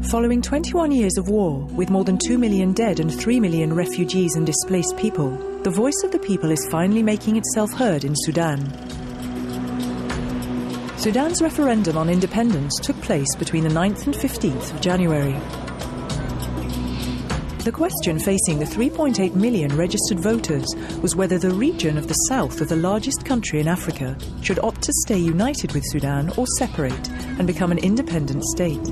Following 21 years of war, with more than 2 million dead and 3 million refugees and displaced people, the voice of the people is finally making itself heard in Sudan. Sudan's referendum on independence took place between the 9th and 15th of January. The question facing the 3.8 million registered voters was whether the region of the south of the largest country in Africa should opt to stay united with Sudan or separate and become an independent state.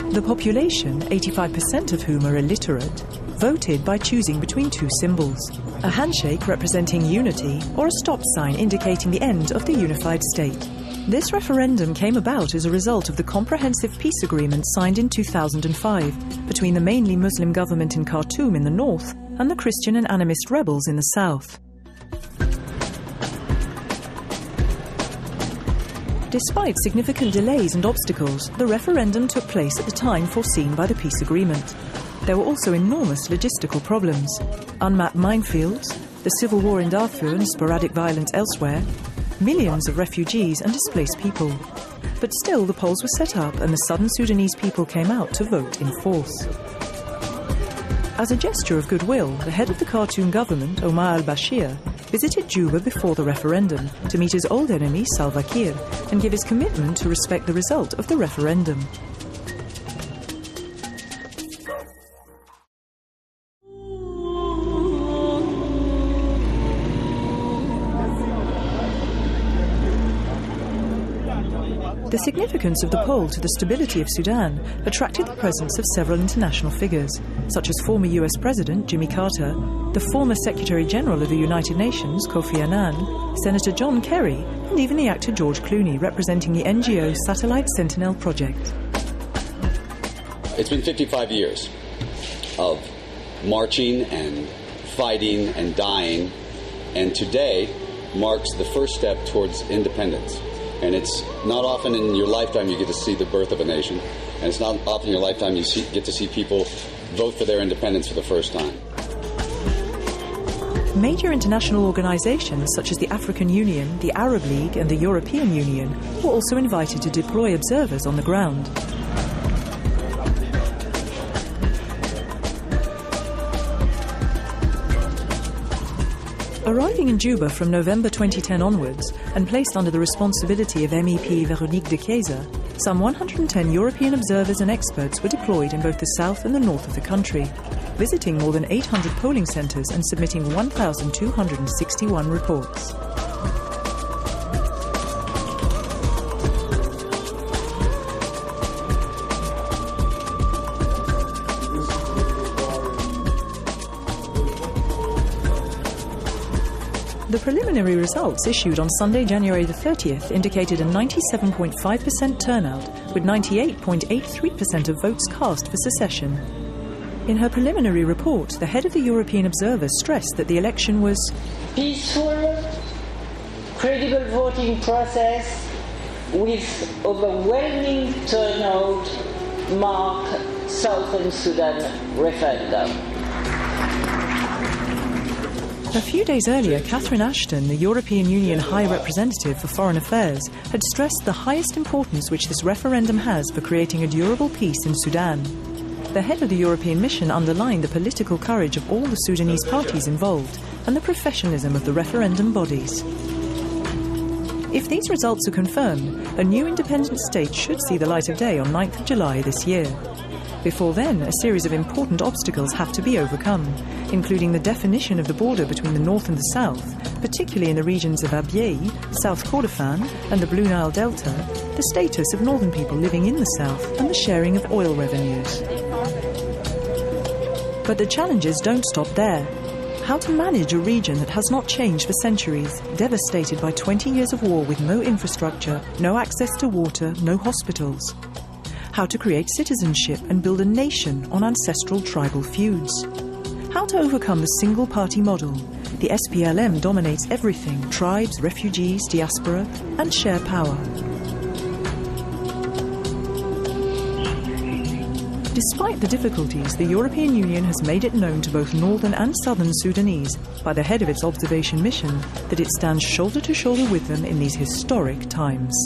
The population, 85% of whom are illiterate, voted by choosing between two symbols: a handshake representing unity or a stop sign indicating the end of the unified state. This referendum came about as a result of the comprehensive peace agreement signed in 2005 between the mainly Muslim government in Khartoum in the north and the Christian and Animist rebels in the south. Despite significant delays and obstacles, the referendum took place at the time foreseen by the peace agreement. There were also enormous logistical problems: unmapped minefields, the civil war in Darfur and sporadic violence elsewhere, millions of refugees and displaced people. But still, the polls were set up and the southern Sudanese people came out to vote in force. As a gesture of goodwill, the head of the Khartoum government, Omar al-Bashir, visited Juba before the referendum to meet his old enemy, Salva Kiir, and give his commitment to respect the result of the referendum. The significance of the poll to the stability of Sudan attracted the presence of several international figures, such as former US President Jimmy Carter, the former Secretary General of the United Nations, Kofi Annan, Senator John Kerry, and even the actor George Clooney, representing the NGO Satellite Sentinel project. It's been 55 years of marching and fighting and dying, and today marks the first step towards independence. And it's not often in your lifetime you get to see the birth of a nation, and it's not often in your lifetime you get to see people vote for their independence for the first time. Major international organizations such as the African Union, the Arab League and the European Union were also invited to deploy observers on the ground. Arriving in Juba from November 2010 onwards and placed under the responsibility of MEP Véronique de Keyser, some 110 European observers and experts were deployed in both the south and the north of the country, visiting more than 800 polling centres and submitting 1,261 reports. The preliminary results issued on Sunday, January the 30th indicated a 97.5% turnout, with 98.83% of votes cast for secession. In her preliminary report, the head of the European observers stressed that the election was peaceful, credible voting process with overwhelming turnout mark Southern Sudan referendum. A few days earlier, Catherine Ashton, the European Union High Representative for Foreign Affairs, had stressed the highest importance which this referendum has for creating a durable peace in Sudan. The head of the European mission underlined the political courage of all the Sudanese parties involved and the professionalism of the referendum bodies. If these results are confirmed, a new independent state should see the light of day on 9th of July this year. Before then, a series of important obstacles have to be overcome, including the definition of the border between the north and the south, particularly in the regions of Abyei, South Kordofan and the Blue Nile Delta, the status of northern people living in the south, and the sharing of oil revenues. But the challenges don't stop there. How to manage a region that has not changed for centuries, devastated by 20 years of war with no infrastructure, no access to water, no hospitals. How to create citizenship and build a nation on ancestral tribal feuds. How to overcome the single-party model. The SPLM dominates everything: tribes, refugees, diaspora, and share power. Despite the difficulties, the European Union has made it known to both northern and southern Sudanese, by the head of its observation mission, that it stands shoulder to shoulder with them in these historic times.